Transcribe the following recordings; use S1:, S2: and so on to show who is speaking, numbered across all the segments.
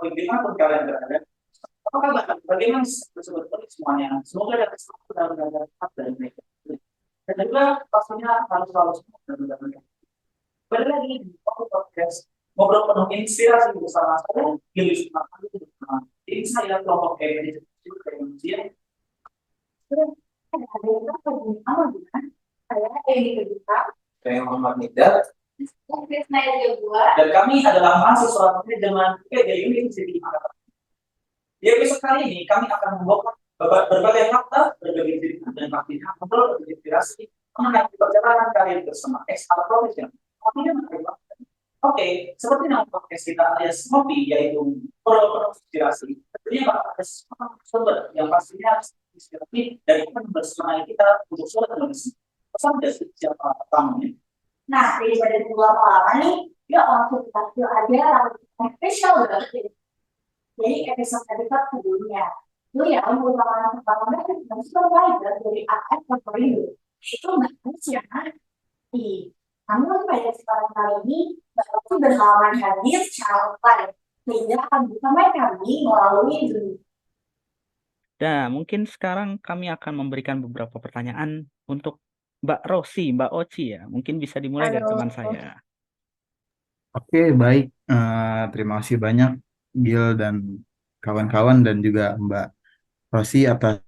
S1: dimanapun kalian berada. Apa kabar? Bagaimana sebetulnya semuanya? Semoga ada kesempatan dan dapat dari mereka. Dan juga pastinya harus selalu semangat dan mudah-mudahan. Kembali lagi di podcast ngobrol penuh inspirasi bersama saya, Gili Sumatera. Ini saya kelompok EMD juga manusia. Saya Edi Kedita. Saya Muhammad Nida. Dan kami adalah mahasiswa manajemen PJ University Makassar. Di episode kali ini kami akan membongkar berbagai fakta, berbagai cerita, dan pastinya ngobrol berinspirasi mengenai perjalanan karir bersama XR Professional. Oke, seperti nama podcast kita alias Ngopi, yaitu ngobrol inspirasi. Tentunya bakal ada sumber yang pastinya inspiratif dari teman bersama kita untuk sobat Indonesia. Pesan dari siapa tamunya? Nah, daripada lama-lama nih, yuk langsung kita view aja langsung spesial banget. Jadi episode sebelumnya, itu ya merupakan pertama dan supervisor dari AF Portfolio. Itu bahkan siapa? Namun pada kesempatan kali ini, Bapak berhalangan hadir secara online, sehingga akan bersama kami melalui Zoom.
S2: Nah, mungkin sekarang kami akan memberikan beberapa pertanyaan untuk Mbak Rosi, Mbak Oci ya. Mungkin bisa dimulai dari teman saya.
S3: Oke, baik. Terima kasih banyak Gil dan kawan-kawan dan juga Mbak Rosi atas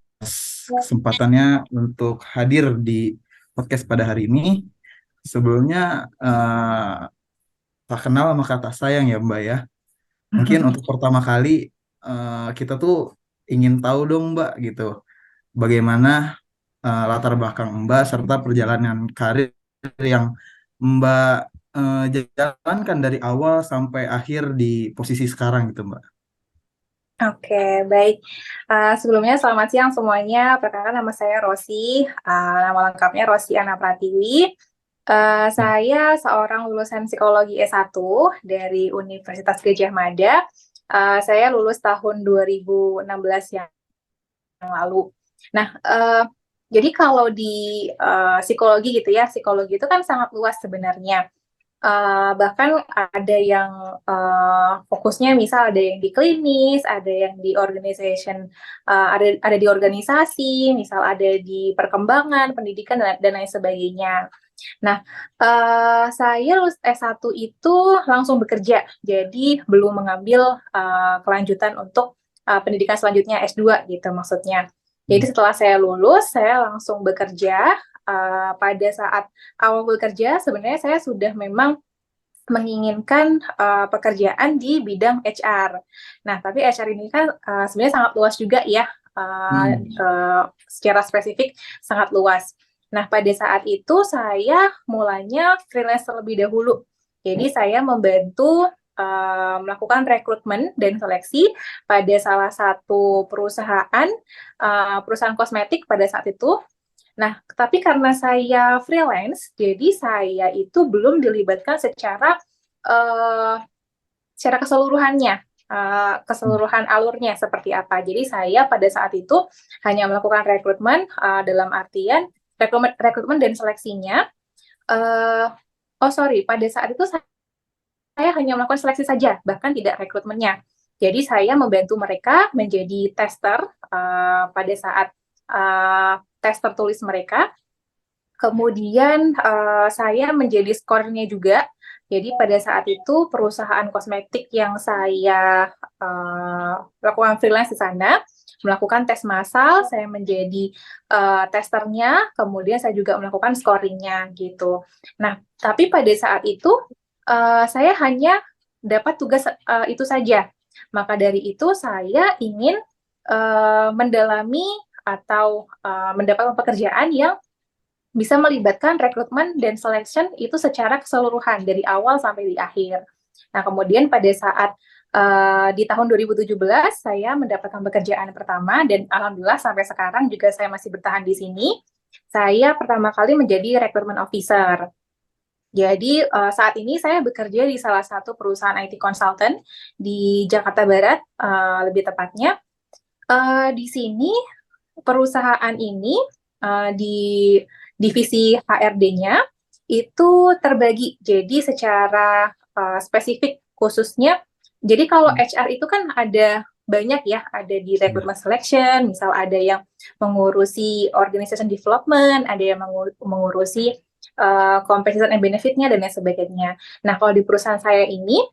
S3: kesempatannya untuk hadir di podcast pada hari ini. Sebelumnya tak kenal sama kata sayang ya Mbak ya. Mungkin untuk pertama kali kita tuh ingin tahu dong Mbak gitu, bagaimana latar belakang Mbak serta perjalanan karir yang Mbak jalankan dari awal sampai akhir di posisi sekarang gitu Mbak.
S4: Oke, baik. Sebelumnya selamat siang semuanya. Perkenalkan nama saya Rosi. Nama lengkapnya Rosi Ana Pratiwi. Saya seorang lulusan psikologi S1 dari Universitas Gadjah Mada. Saya lulus tahun 2016 yang lalu. Nah, jadi kalau di psikologi gitu ya, psikologi itu kan sangat luas sebenarnya. Bahkan ada yang fokusnya misal ada yang di klinis, ada yang di organization, ada di organisasi, misal ada di perkembangan, pendidikan dan lain sebagainya. Nah, saya lulus S1 itu langsung bekerja, jadi belum mengambil kelanjutan untuk pendidikan selanjutnya S2 gitu maksudnya. Jadi setelah saya lulus, saya langsung bekerja. Pada saat awal bekerja, sebenarnya saya sudah memang menginginkan pekerjaan di bidang HR. Nah, tapi HR ini kan sebenarnya sangat luas juga ya, secara spesifik sangat luas. Nah, pada saat itu saya mulanya freelance terlebih dahulu. Jadi saya membantu melakukan rekrutmen dan seleksi pada salah satu perusahaan kosmetik pada saat itu. Nah, tapi karena saya freelance, jadi saya itu belum dilibatkan secara keseluruhannya, keseluruhan alurnya seperti apa. Jadi saya pada saat itu hanya melakukan rekrutmen dalam artian rekrutmen dan seleksinya. Pada saat itu saya hanya melakukan seleksi saja, bahkan tidak rekrutmennya. Jadi saya membantu mereka menjadi tester pada saat tes tertulis mereka. Kemudian saya menjadi skornya juga. Jadi pada saat itu perusahaan kosmetik yang saya lakukan freelance di sana melakukan tes massal, saya menjadi testernya, kemudian saya juga melakukan scoringnya gitu. Nah, tapi pada saat itu saya hanya dapat tugas itu saja. Maka dari itu saya ingin mendalami atau mendapatkan pekerjaan yang bisa melibatkan rekrutmen dan selection itu secara keseluruhan dari awal sampai di akhir. Nah, kemudian pada saat di tahun 2017 saya mendapatkan pekerjaan pertama dan alhamdulillah sampai sekarang juga saya masih bertahan di sini. Saya pertama kali menjadi recruitment officer. Jadi saat ini saya bekerja di salah satu perusahaan IT consultant di Jakarta Barat, lebih tepatnya. Di sini perusahaan ini di divisi HRD-nya itu terbagi. Jadi secara spesifik khususnya Jadi kalau
S3: Hmm.
S4: HR itu kan ada banyak ya, ada di
S3: Iya.
S4: recruitment selection, misal ada yang mengurusi organization development, ada yang mengurusi compensation and benefit-nya dan lain sebagainya. Nah, kalau di perusahaan saya ini,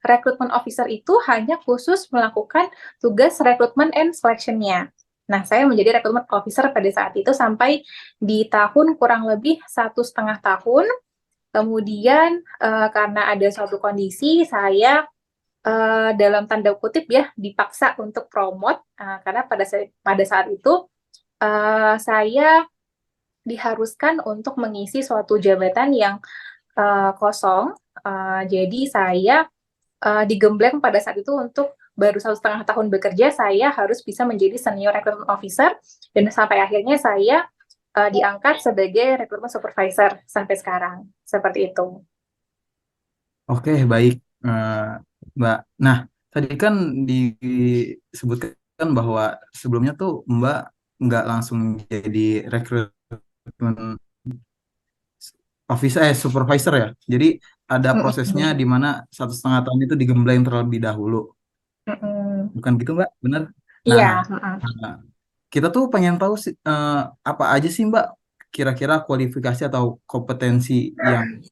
S4: recruitment officer itu hanya khusus melakukan tugas recruitment and selection-nya. Nah, saya menjadi recruitment officer pada saat itu sampai di tahun kurang lebih 1,5 tahun. Kemudian karena ada suatu kondisi, saya dalam tanda kutip ya dipaksa untuk promote karena pada saat itu saya diharuskan untuk mengisi suatu jabatan yang kosong. Jadi saya digembleng pada saat itu untuk baru 1,5 tahun bekerja, saya harus bisa menjadi senior recruitment officer dan sampai akhirnya saya diangkat sebagai recruitment supervisor sampai sekarang. Seperti itu.
S3: Oke, baik, Mbak. Nah, tadi kan disebutkan bahwa sebelumnya tuh Mbak nggak langsung jadi rekrutmen supervisor ya. Jadi ada prosesnya di mana 1,5 tahun itu digembleng terlebih dahulu. Bukan gitu, Mbak? Benar?
S4: Iya.
S3: Nah, nah, kita tuh pengen tahu sih, apa aja sih Mbak kira-kira kualifikasi atau kompetensi yang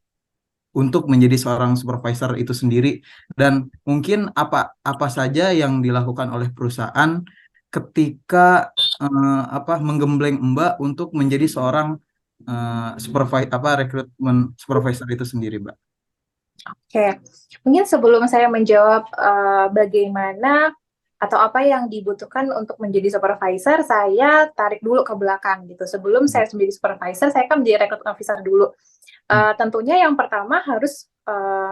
S3: untuk menjadi seorang supervisor itu sendiri, dan mungkin apa saja yang dilakukan oleh perusahaan ketika menggembleng Mbak untuk menjadi seorang rekrutmen supervisor itu sendiri, Mbak.
S4: Oke, mungkin sebelum saya menjawab bagaimana atau apa yang dibutuhkan untuk menjadi supervisor, saya tarik dulu ke belakang gitu. Sebelum saya menjadi supervisor, saya kan menjadi recruitment officer dulu. Tentunya yang pertama harus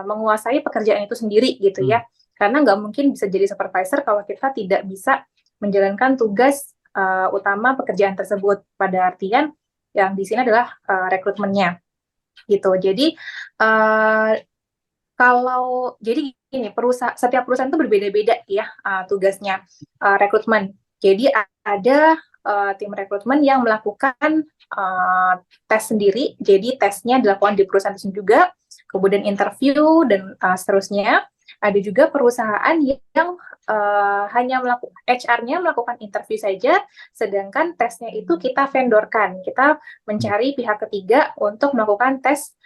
S4: menguasai pekerjaan itu sendiri gitu ya, karena nggak mungkin bisa jadi supervisor kalau kita tidak bisa menjalankan tugas utama pekerjaan tersebut. Pada artian yang di sini adalah rekrutmennya gitu. Jadi jadi gini, setiap perusahaan itu berbeda-beda ya tugasnya rekrutmen. Jadi ada tim rekrutmen yang melakukan tes sendiri. Jadi tesnya dilakukan di perusahaan itu juga, kemudian interview dan seterusnya. Ada juga perusahaan yang hanya HR-nya melakukan interview saja, sedangkan tesnya itu kita vendorkan. Kita mencari pihak ketiga untuk melakukan tes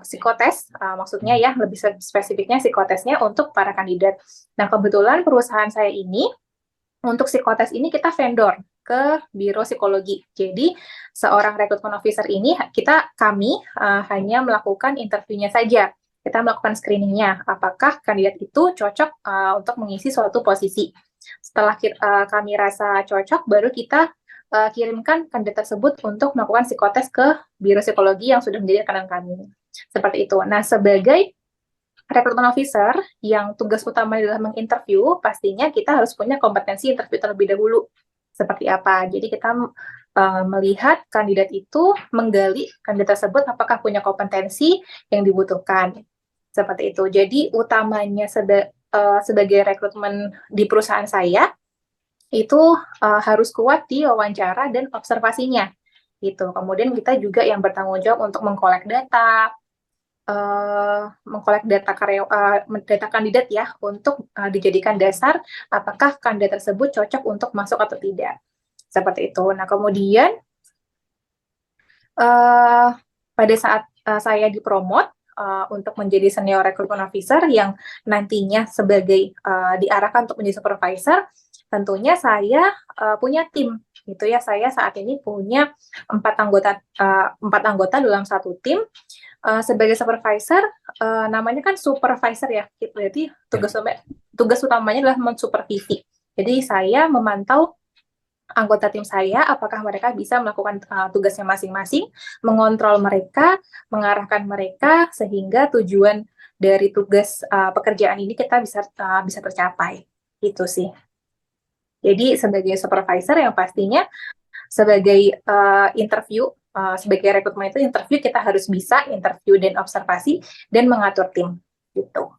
S4: psikotes, maksudnya ya lebih spesifiknya psikotesnya untuk para kandidat. Nah, kebetulan perusahaan saya ini untuk psikotes ini kita vendor ke biro psikologi. Jadi seorang recruitment officer ini kami hanya melakukan interviewnya saja. Kita melakukan screeningnya, apakah kandidat itu cocok untuk mengisi suatu posisi. Setelah kami rasa cocok, baru kita kirimkan kandidat tersebut untuk melakukan psikotes ke biro psikologi yang sudah menjadi rekan kami. Seperti itu. Nah, sebagai recruitment officer yang tugas utama adalah menginterview, pastinya kita harus punya kompetensi interview terlebih dahulu. Seperti apa? Jadi kita melihat kandidat itu, menggali kandidat tersebut apakah punya kompetensi yang dibutuhkan. Seperti itu. Jadi utamanya sebagai rekrutmen di perusahaan saya, itu harus kuat di wawancara dan observasinya gitu. Kemudian kita juga yang bertanggung jawab untuk mengkolek data data kandidat ya untuk dijadikan dasar apakah kandidat tersebut cocok untuk masuk atau tidak. Seperti itu. Nah, kemudian pada saat saya dipromot untuk menjadi senior recruitment officer yang nantinya sebagai diarahkan untuk menjadi supervisor, tentunya saya punya tim gitu ya. Saya saat ini punya 4 anggota dalam satu tim. Sebagai supervisor, namanya kan supervisor ya. Berarti tugas utamanya adalah mensupervisi. Jadi saya memantau anggota tim saya apakah mereka bisa melakukan tugasnya masing-masing, mengontrol mereka, mengarahkan mereka sehingga tujuan dari tugas pekerjaan ini kita bisa tercapai. Itu sih. Jadi sebagai supervisor yang pastinya sebagai sebagai rekrutmen itu interview kita harus bisa interview dan observasi dan mengatur tim gitu.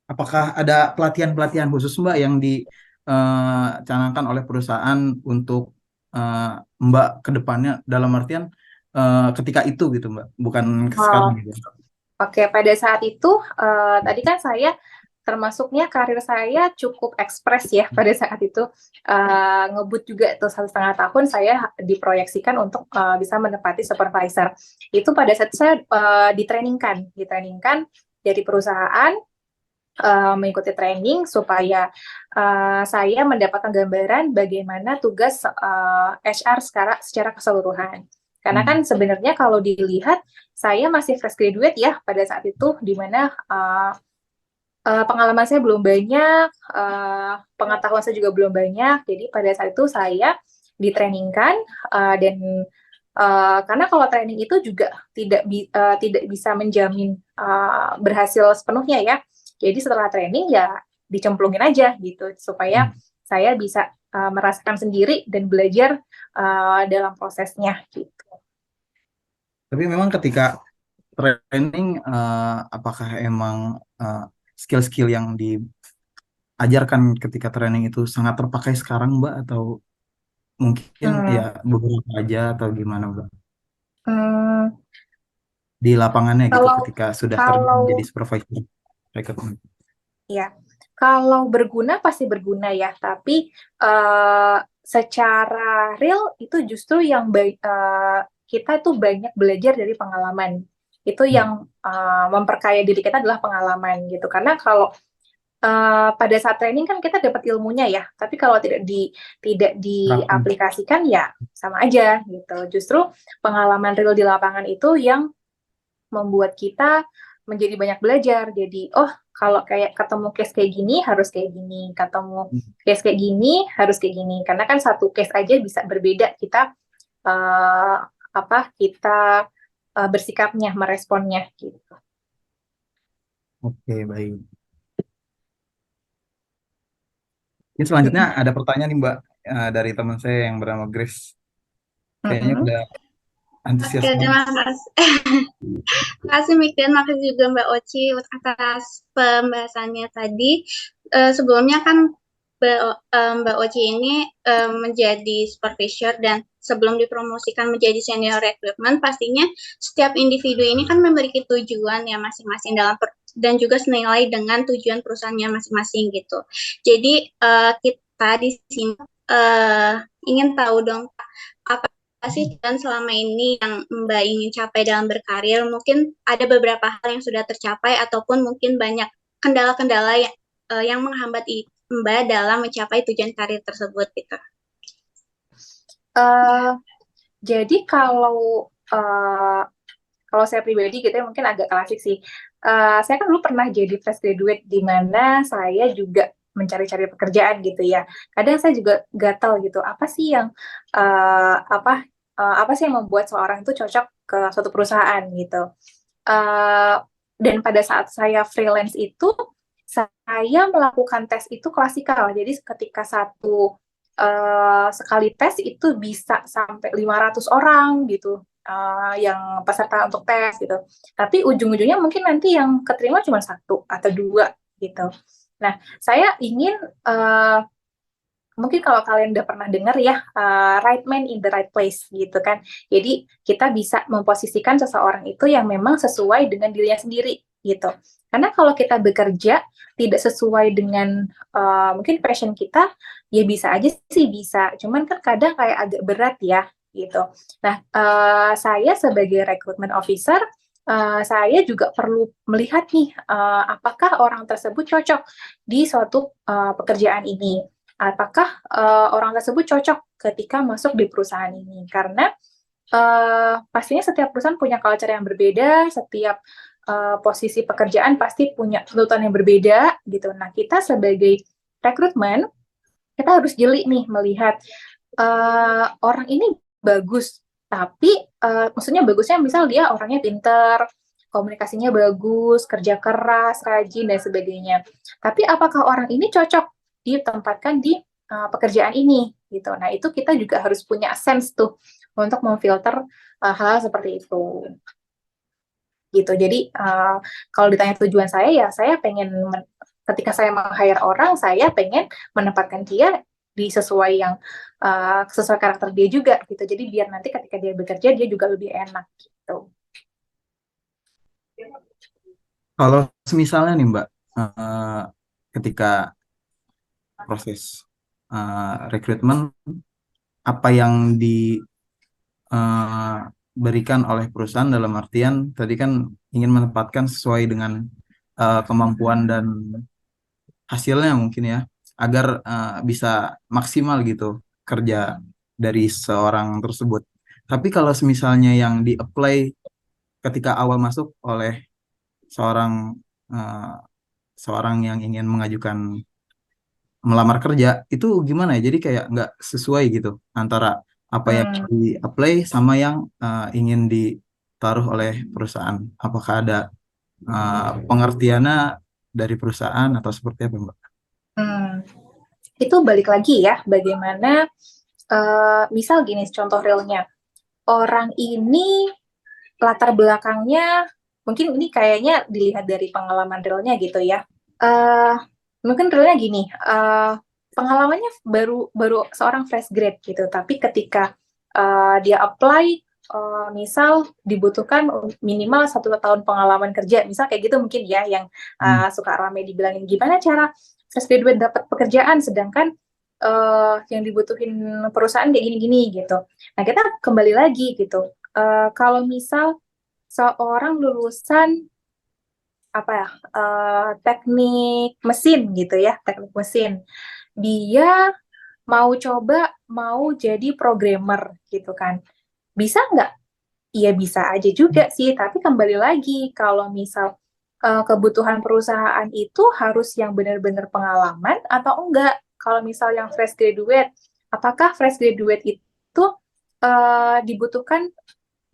S3: Apakah ada pelatihan-pelatihan khusus Mbak yang dicanangkan oleh perusahaan untuk Mbak ke depannya, dalam artian ketika itu gitu Mbak, bukan sekarang gitu.
S4: Oke, pada saat itu tadi kan saya termasuknya karir saya cukup ekspres ya pada saat itu. Ngebut juga tuh 1,5 tahun saya diproyeksikan untuk bisa menempati supervisor. Itu pada saat itu saya ditrainingkan dari perusahaan, mengikuti training supaya saya mendapatkan gambaran bagaimana tugas HR secara keseluruhan. Karena kan sebenarnya kalau dilihat saya masih fresh graduate ya pada saat itu, di mana pengalaman saya belum banyak, pengetahuan saya juga belum banyak. Jadi pada saat itu saya ditrainingkan dan karena kalau training itu juga tidak bisa menjamin berhasil sepenuhnya ya. Jadi setelah training ya dicemplungin aja gitu supaya saya bisa merasakan sendiri dan belajar dalam prosesnya gitu.
S3: Tapi memang ketika training, apakah emang skill-skill yang diajarkan ketika training itu sangat terpakai sekarang, Mbak? Atau mungkin ya beberapa aja atau gimana, Mbak?
S4: Hmm,
S3: Di lapangannya gitu
S4: kalau
S3: ketika sudah terjun
S4: kalau
S3: menjadi supervisor recruitment.
S4: ya, kalau berguna pasti berguna ya, tapi secara real itu justru yang kita tuh banyak belajar dari pengalaman. Itu yang memperkaya diri kita adalah pengalaman gitu. Karena kalau pada saat training kan kita dapat ilmunya ya, tapi kalau tidak diaplikasikan ya sama aja gitu. Justru pengalaman real di lapangan itu yang membuat kita menjadi banyak belajar. Jadi, oh kalau kayak ketemu case kayak gini harus kayak gini, ketemu case kayak gini harus kayak gini. Karena kan satu case aja bisa berbeda kita bersikapnya, meresponnya gitu.
S3: Oke, baik. Ini selanjutnya ada pertanyaan nih, Mbak, dari teman saya yang bernama Grace. Kayaknya udah antusias
S5: Oke,
S3: banget.
S5: terima kasih. Terima kasih Mik dan makasih juga Mbak Oci atas pembahasannya tadi. Sebelumnya kan Mbak Oci ini menjadi supervisor dan sebelum dipromosikan menjadi senior recruitment, pastinya setiap individu ini kan memiliki tujuan ya masing-masing dan juga senilai dengan tujuan perusahaannya masing-masing gitu. Jadi kita di sini ingin tahu dong apa sih dan selama ini yang Mbak ingin capai dalam berkarir. Mungkin ada beberapa hal yang sudah tercapai ataupun mungkin banyak kendala-kendala yang menghambat Mbak dalam mencapai tujuan karir tersebut gitu.
S4: Jadi kalau saya pribadi gitu ya mungkin agak klasik sih. Saya kan dulu pernah jadi fresh graduate di mana saya juga mencari-cari pekerjaan gitu ya. Kadang saya juga gatal gitu. Apa sih yang membuat seorang itu cocok ke suatu perusahaan gitu. Dan pada saat saya freelance itu saya melakukan tes itu klasikal. Jadi ketika sekali tes itu bisa sampai 500 orang gitu yang peserta untuk tes gitu. Tapi ujung-ujungnya mungkin nanti yang keterima cuma 1 atau 2 gitu. Nah, saya ingin mungkin kalau kalian udah pernah dengar ya right man in the right place gitu kan. Jadi kita bisa memposisikan seseorang itu yang memang sesuai dengan dirinya sendiri gitu. Karena kalau kita bekerja tidak sesuai dengan mungkin passion kita, ya bisa aja sih bisa. Cuman kan kadang kayak agak berat ya gitu. Nah, saya sebagai recruitment officer, saya juga perlu melihat nih apakah orang tersebut cocok di suatu pekerjaan ini. Apakah orang tersebut cocok ketika masuk di perusahaan ini? Karena pastinya setiap perusahaan punya culture yang berbeda, setiap posisi pekerjaan pasti punya tuntutan yang berbeda gitu. Nah, kita sebagai rekrutmen kita harus jeli nih melihat orang ini bagus, tapi maksudnya bagusnya misal dia orangnya pinter, komunikasinya bagus, kerja keras, rajin dan sebagainya. Tapi apakah orang ini cocok ditempatkan di pekerjaan ini gitu. Nah, itu kita juga harus punya sense tuh untuk memfilter hal seperti itu. Gitu. Jadi kalau ditanya tujuan saya ya saya pengen ketika saya meng-hire orang, saya pengen menempatkan dia di sesuai karakter dia juga gitu. Jadi biar nanti ketika dia bekerja dia juga lebih enak gitu.
S3: Kalau misalnya nih Mbak, eh, ketika proses rekrutmen, apa yang diberikan oleh perusahaan dalam artian tadi kan ingin menempatkan sesuai dengan kemampuan dan hasilnya mungkin ya, agar bisa maksimal gitu kerja dari seorang tersebut. Tapi kalau misalnya yang di-apply ketika awal masuk oleh seorang eh, seorang yang ingin mengajukan melamar kerja itu gimana ya? Jadi kayak nggak sesuai gitu antara apa yang
S4: Hmm,
S3: di-apply sama yang ingin ditaruh oleh perusahaan. Apakah ada pengertiannya dari perusahaan atau seperti apa, Mbak?
S4: hmm. Itu balik lagi ya, bagaimana misal gini contoh realnya, orang ini latar belakangnya mungkin ini kayaknya dilihat dari pengalaman realnya gitu ya. eh Mungkin realnya gini, pengalamannya baru baru seorang fresh grade gitu, tapi ketika dia apply, misal dibutuhkan minimal 1 tahun pengalaman kerja, misal kayak gitu mungkin ya, yang
S3: Hmm.
S4: suka rame dibilangin gimana cara fresh graduate dapat pekerjaan, sedangkan yang dibutuhin perusahaan kayak gini-gini gitu. Nah kita kembali lagi gitu, kalau misal seorang lulusan apa ya, teknik mesin gitu ya, teknik mesin, dia mau coba mau jadi programmer gitu kan, bisa nggak? Iya bisa aja juga sih, tapi kembali lagi kalau misal kebutuhan perusahaan itu harus yang benar-benar pengalaman atau enggak. Kalau misal yang fresh graduate, apakah fresh graduate itu dibutuhkan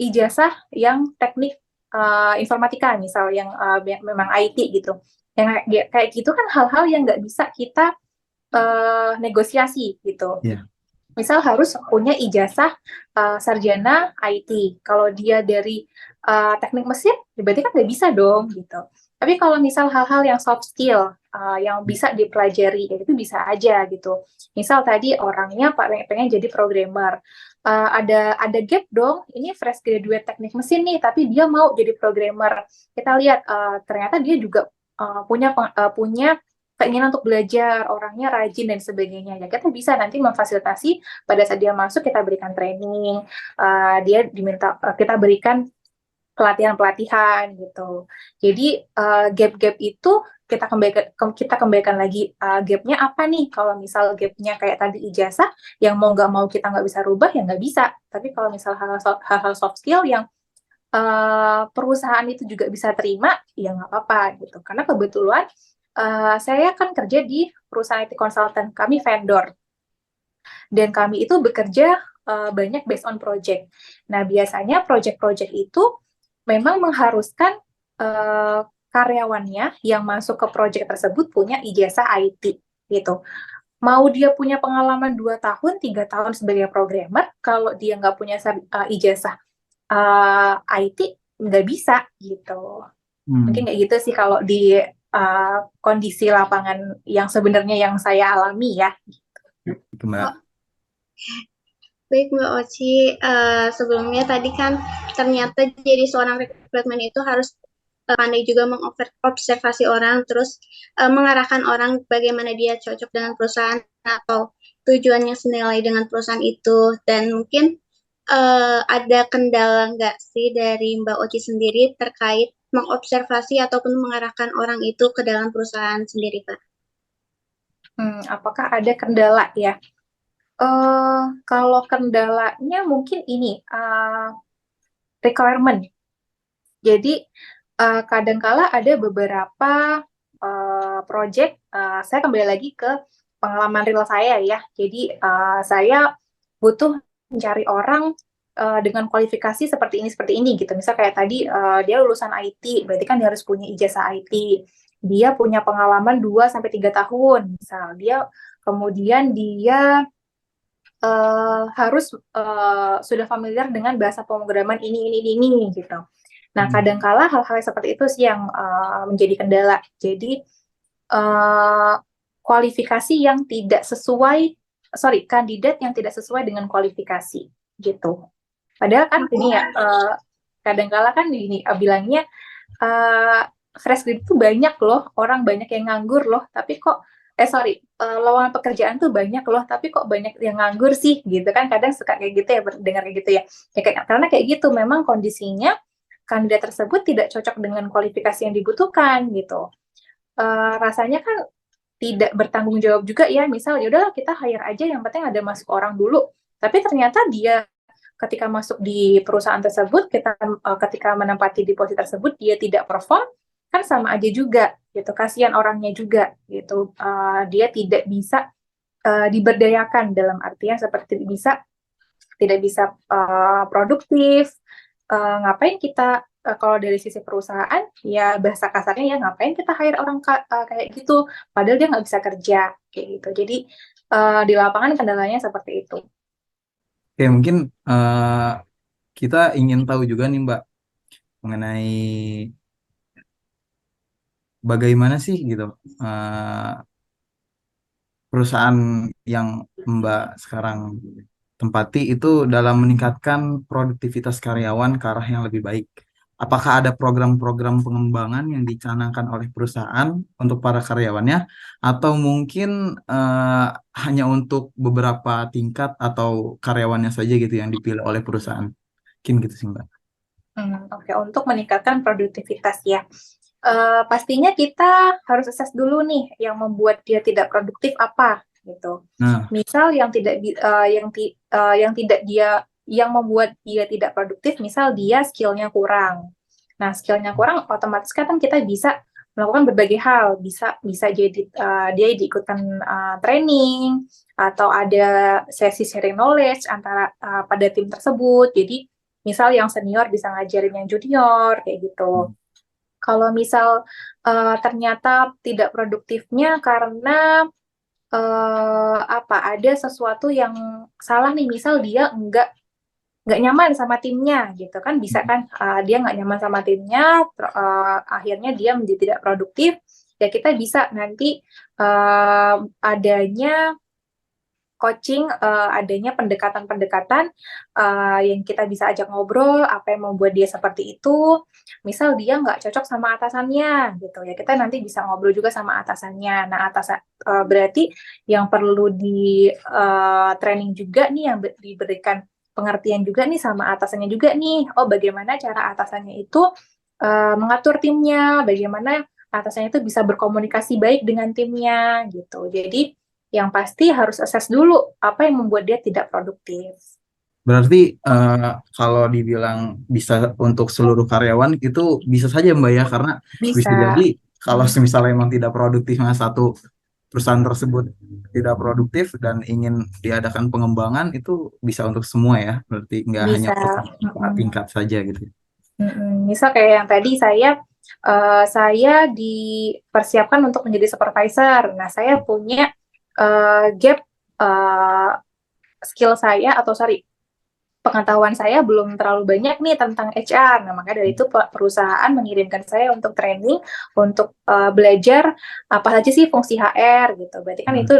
S4: ijazah yang teknik informatika, misal yang memang IT gitu. Yang kayak gitu kan hal-hal yang nggak bisa kita negosiasi gitu.
S3: Ya.
S4: Misal harus punya ijazah sarjana IT. Kalau dia dari teknik mesin, berarti kan nggak bisa dong gitu. Tapi kalau misal hal-hal yang soft skill yang bisa dipelajari, ya itu bisa aja gitu. Misal tadi orangnya pengen jadi programmer, ada gap dong. Ini fresh graduate teknik mesin nih, tapi dia mau jadi programmer. Kita lihat ternyata dia juga punya keinginan untuk belajar, orangnya rajin dan sebagainya. Ya kita bisa nanti memfasilitasi pada saat dia masuk kita berikan training, dia diminta kita berikan pelatihan-pelatihan gitu. Jadi gap-gap itu kita kembalikan lagi, gapnya apa nih? Kalau misal gapnya kayak tadi ijazah, yang mau nggak mau kita nggak bisa rubah ya nggak bisa. Tapi kalau misal hal-hal soft skill yang perusahaan itu juga bisa terima, ya nggak apa-apa gitu. Karena kebetulan saya kan kerja di perusahaan IT consultant, kami vendor, dan kami itu bekerja banyak based on project. Nah, biasanya project-project itu memang mengharuskan karyawannya yang masuk ke project tersebut punya ijazah IT gitu. Mau dia punya pengalaman 2 tahun, 3 tahun sebagai programmer, kalau dia nggak punya ijazah IT, nggak bisa gitu. Mungkin
S3: Hmm.
S4: kayak gitu sih kalau di kondisi lapangan yang sebenarnya yang saya alami ya.
S3: Itu, Mbak.
S5: Oh, baik Mbak Oci, sebelumnya tadi kan ternyata jadi seorang rekrutmen itu harus pandai juga mengobservasi orang, terus mengarahkan orang bagaimana dia cocok dengan perusahaan atau tujuannya senilai dengan perusahaan itu. Dan mungkin ada kendala nggak sih dari Mbak Oci sendiri terkait mengobservasi ataupun mengarahkan orang itu ke dalam perusahaan sendiri, Pak?
S4: Apakah ada kendala ya? Kalau kendalanya mungkin ini requirement. Jadi kadangkala ada beberapa project, saya kembali lagi ke pengalaman real saya ya. Jadi saya butuh mencari orang dengan kualifikasi seperti ini gitu. Misal kayak tadi dia lulusan IT, berarti kan dia harus punya ijazah IT. Dia punya pengalaman 2 sampai 3 tahun. Misal kemudian dia harus sudah familiar dengan bahasa pemrograman ini gitu. Nah, kadangkala hal-hal seperti itu sih yang menjadi kendala. Jadi kualifikasi yang tidak sesuai, kandidat yang tidak sesuai dengan kualifikasi gitu. Padahal kan ini ya kadangkala kan ini bilangnya fresh grade itu banyak loh, orang banyak yang nganggur loh, tapi kok lowongan pekerjaan tuh banyak loh, tapi kok banyak yang nganggur sih, gitu kan. Kadang suka kayak gitu ya, dengar kayak gitu ya. Karena kayak gitu, memang kondisinya kandidat tersebut tidak cocok dengan kualifikasi yang dibutuhkan, gitu. Rasanya kan tidak bertanggung jawab juga ya, misal yaudah kita hire aja, yang penting ada masuk orang dulu. Tapi ternyata dia ketika masuk di perusahaan tersebut, ketika menempati di posisi tersebut, dia tidak perform, kan sama aja juga gitu, kasihan orangnya juga gitu. Dia tidak bisa diberdayakan, dalam artian seperti tidak bisa produktif. Ngapain kita kalau dari sisi perusahaan ya, bahasa kasarnya ya, ngapain kita hire orang kayak gitu padahal dia nggak bisa kerja kayak gitu. Jadi di lapangan kendalanya seperti itu.
S3: Oke, mungkin kita ingin tahu juga nih Mbak mengenai bagaimana sih gitu perusahaan yang Mbak sekarang tempati itu dalam meningkatkan produktivitas karyawan ke arah yang lebih baik. Apakah ada program-program pengembangan yang dicanangkan oleh perusahaan untuk para karyawannya, atau mungkin hanya untuk beberapa tingkat atau karyawannya saja gitu yang dipilih oleh perusahaan? Mungkin gitu sih Mbak.
S4: Oke, untuk meningkatkan produktivitas ya. Pastinya kita harus assess dulu nih yang membuat dia tidak produktif apa gitu.
S3: Nah,
S4: Misal yang membuat dia tidak produktif, misal dia skillnya kurang. Nah, skillnya kurang, otomatis kan kita bisa melakukan berbagai hal. Bisa jadi dia diikutkan training, atau ada sesi sharing knowledge antara pada tim tersebut. Jadi misal yang senior bisa ngajarin yang junior kayak gitu. Kalau misal ternyata tidak produktifnya karena ada sesuatu yang salah nih, misal dia nggak nyaman sama timnya gitu kan, bisa kan, dia nggak nyaman sama timnya, akhirnya dia menjadi tidak produktif. Ya kita bisa nanti adanya coaching, adanya pendekatan-pendekatan yang kita bisa ajak ngobrol, apa yang membuat dia seperti itu. Misal dia nggak cocok sama atasannya gitu ya, kita nanti bisa ngobrol juga sama atasannya. Nah, berarti yang perlu di training juga nih, yang diberikan pengertian juga nih sama atasannya juga nih. Oh, bagaimana cara atasannya itu mengatur timnya, bagaimana atasannya itu bisa berkomunikasi baik dengan timnya gitu. Jadi yang pasti harus assess dulu apa yang membuat dia tidak produktif.
S3: berarti kalau dibilang bisa untuk seluruh karyawan itu bisa saja Mbak ya, karena bisa
S4: Bisa.
S3: jadi kalau misalnya memang tidak produktifnya satu perusahaan tersebut tidak produktif dan ingin diadakan pengembangan, itu bisa untuk semua ya, berarti nggak hanya
S4: Bisa.
S3: perusahaan tingkat saja gitu.
S4: Misal kayak yang tadi saya dipersiapkan untuk menjadi supervisor. Nah, saya punya gap skill saya, pengetahuan saya belum terlalu banyak nih tentang HR. Nah, maka dari itu perusahaan mengirimkan saya untuk training, untuk belajar apa saja sih fungsi HR gitu. Berarti kan itu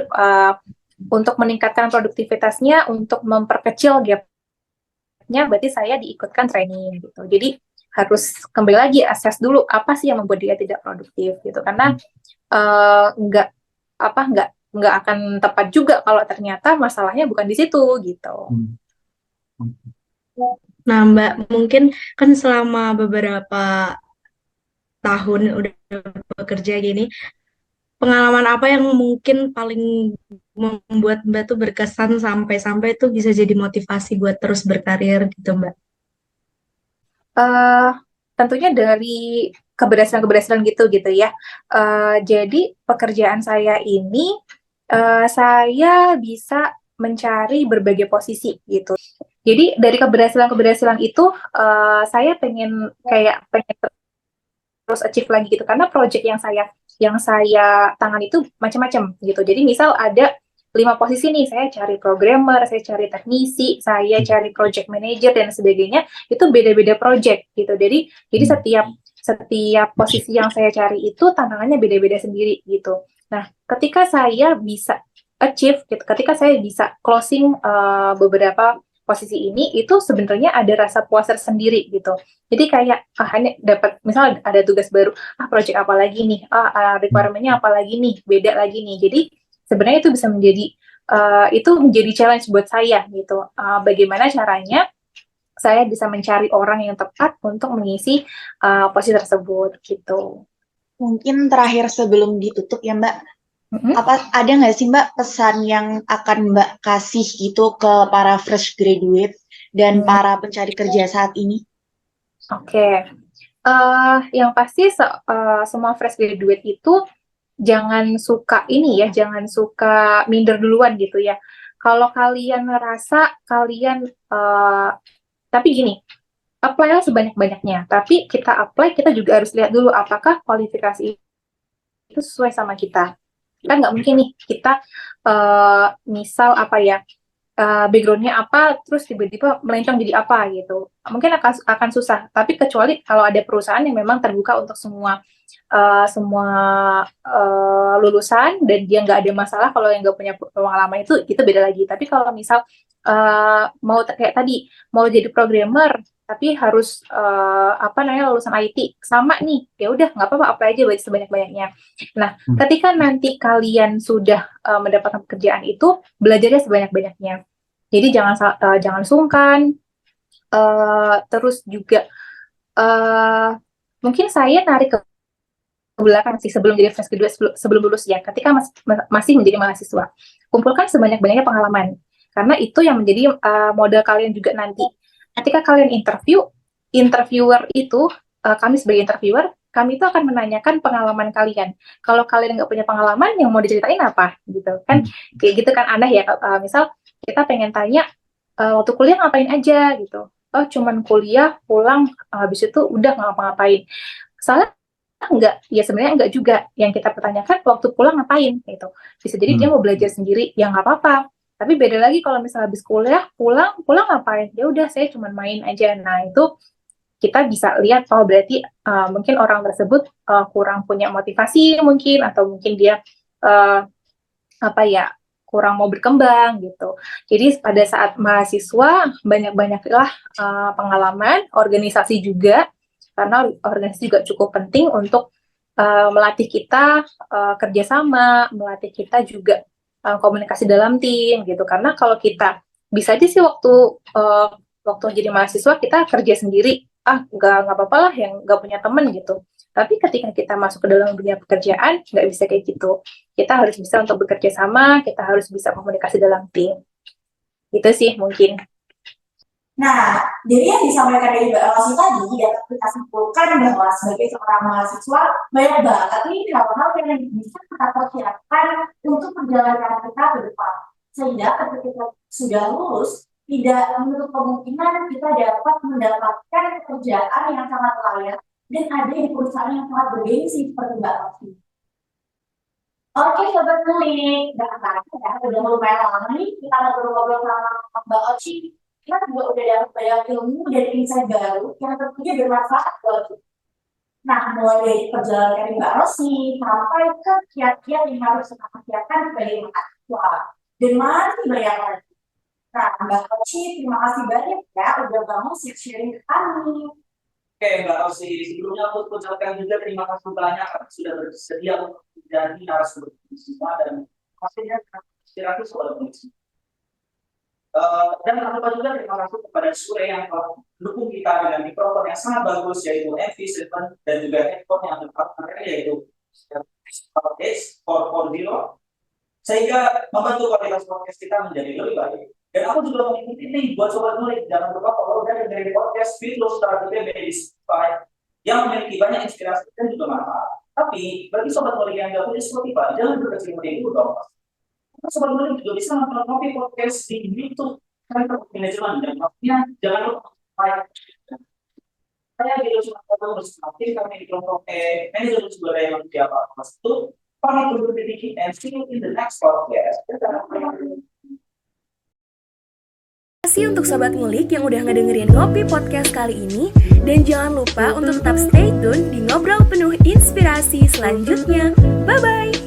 S4: untuk meningkatkan produktivitasnya, untuk memperkecil gap-nya, berarti saya diikutkan training gitu. Jadi harus kembali lagi assess dulu apa sih yang membuat dia tidak produktif gitu. Karena nggak akan tepat juga kalau ternyata masalahnya bukan di situ gitu.
S6: Nah, Mbak, mungkin kan selama beberapa tahun udah bekerja gini, pengalaman apa yang mungkin paling membuat Mbak tuh berkesan sampai tuh bisa jadi motivasi buat terus berkarir gitu, Mbak?
S4: Tentunya dari keberhasilan gitu ya. Jadi pekerjaan saya ini saya bisa mencari berbagai posisi gitu. Jadi dari keberhasilan itu saya pengen terus achieve lagi gitu, karena project yang saya tangani itu macam-macam gitu. Jadi misal ada 5 posisi nih, saya cari programmer, saya cari teknisi, saya cari project manager dan sebagainya, itu beda-beda project gitu. Jadi setiap posisi yang saya cari itu tantangannya beda-beda sendiri gitu. Nah, ketika saya bisa achieve gitu, ketika saya bisa closing beberapa posisi ini itu sebenarnya ada rasa puas tersendiri gitu. Jadi kayak hanya dapat misal ada tugas baru, project apa lagi nih, requirement-nya apa lagi nih, beda lagi nih. Jadi sebenarnya itu bisa menjadi challenge buat saya gitu. Bagaimana caranya saya bisa mencari orang yang tepat untuk mengisi posisi tersebut gitu.
S7: Mungkin terakhir sebelum ditutup ya Mbak, ada nggak sih Mbak pesan yang akan Mbak kasih gitu ke para fresh graduate dan para pencari kerja saat ini?
S4: Oke. Yang pasti semua fresh graduate itu jangan suka jangan suka minder duluan gitu ya. Kalau kalian ngerasa kalian, tapi gini, apply-lah sebanyak-banyaknya. Tapi kita apply, kita juga harus lihat dulu apakah kualifikasi itu sesuai sama kita. Kan nggak mungkin nih kita misal background-nya apa, terus tiba-tiba melencong jadi apa gitu. Mungkin akan susah. Tapi kecuali kalau ada perusahaan yang memang terbuka untuk semua lulusan dan dia nggak ada masalah kalau yang nggak punya pengalaman itu beda lagi. Tapi kalau misal mau kayak tadi mau jadi programmer tapi harus lulusan IT sama nih, ya udah nggak apa-apa, apply aja sebanyak-banyaknya. Nah, ketika nanti kalian sudah mendapatkan pekerjaan itu, belajarnya sebanyak-banyaknya. Jadi jangan sungkan. Terus juga mungkin saya narik ke belakang sih sebelum jadi fresh graduate, sebelum lulus ya, ketika masih menjadi mahasiswa, kumpulkan sebanyak-banyaknya pengalaman, karena itu yang menjadi modal kalian juga nanti. Ketika kalian interviewer itu, kami sebagai interviewer, kami itu akan menanyakan pengalaman kalian. Kalau kalian nggak punya pengalaman, yang mau diceritain apa? Gitu kan, kayak gitu kan aneh ya. Misal kita pengen tanya, waktu kuliah ngapain aja gitu. Oh, cuman kuliah, pulang, habis itu udah nggak ngapa-ngapain. Soalnya sebenarnya enggak juga. Yang kita pertanyakan waktu pulang ngapain gitu. Bisa jadi dia mau belajar sendiri, ya nggak apa-apa. Tapi beda lagi kalau misalnya habis kuliah, pulang ngapain? Ya udah, saya cuma main aja. Nah, itu kita bisa lihat, berarti mungkin orang tersebut kurang punya motivasi mungkin, atau mungkin dia kurang mau berkembang gitu. Jadi pada saat mahasiswa, banyak-banyaklah pengalaman, organisasi juga, karena organisasi juga cukup penting untuk melatih kita kerjasama, melatih kita juga komunikasi dalam tim gitu. Karena kalau kita bisa aja sih waktu jadi mahasiswa kita kerja sendiri, nggak apa-apa lah yang nggak punya teman gitu. Tapi ketika kita masuk ke dalam dunia pekerjaan, nggak bisa kayak gitu. Kita harus bisa untuk bekerja sama, kita harus bisa komunikasi dalam tim. Itu sih mungkin.
S8: Nah, dari yang disampaikan dari Mbak Rosi tadi, dapat kita simpulkan bahwa sebagai seorang mahasiswa, banyak banget nih hal-hal yang bisa kita persiapkan untuk perjalanan kita ke depan. Sehingga ketika kita sudah lulus, tidak menutup kemungkinan kita dapat mendapatkan pekerjaan yang sangat layak dan ada di perusahaan yang sangat bergengsi seperti Mbak Rosi. Oke, Sobat Ngulik, udah lumayan lama nih kita ngobrol-ngobrol sama Mbak Oci. Kita juga udah dapat banyak ilmu dan insight baru yang tentunya bermanfaat buat kita. Nah, mulai dari perjalanan dari Mbak Rosi sampai ke kiat-kiat yang harus kita persiapkan sebagai mahasiswa. Dan masih banyak lagi. Nah, Mbak Rosi, terima kasih banyak ya udah bangun sharing ke kami.
S1: Oke, Mbak Rosi, sebelumnya aku ucapkan juga terima kasih banyak karena sudah bersedia untuk menjadi narasumber kita dan pastinya inspirasi soal kondisi. Dan jangan lupa juga terima kasih kepada Sure yang telah mendukung kita dengan mikrofon yang sangat bagus, yaitu MV7 dan juga headphone yang terpakai yaitu H440, sehingga membantu kualitas podcast kita menjadi lebih baik. Dan aku juga mengikuti nih buat Sobat Ngulik, jangan lupa follow dan dengerin podcast Fitlo Star BB di Spotify yang memiliki banyak inspirasi dan juga manfaat. Tapi bagi Sobat Ngulik yang nggak punya Spotify, jangan berkecil hati dulu dong. Sobat Ngulik juga bisa nonton Ngopi Podcast di YouTube kantor manajemen dan pastinya jangan lupa like. Saya video cuma bersama tim kami di kelompok manajemen sumber daya manusia Kelas 1. Pamit undur diri and see you in the next podcast.
S9: Terima kasih untuk Sobat Ngulik yang udah ngedengerin Ngopi Podcast kali ini. Dan jangan lupa untuk tetap stay tune di ngobrol penuh inspirasi selanjutnya. Bye-bye!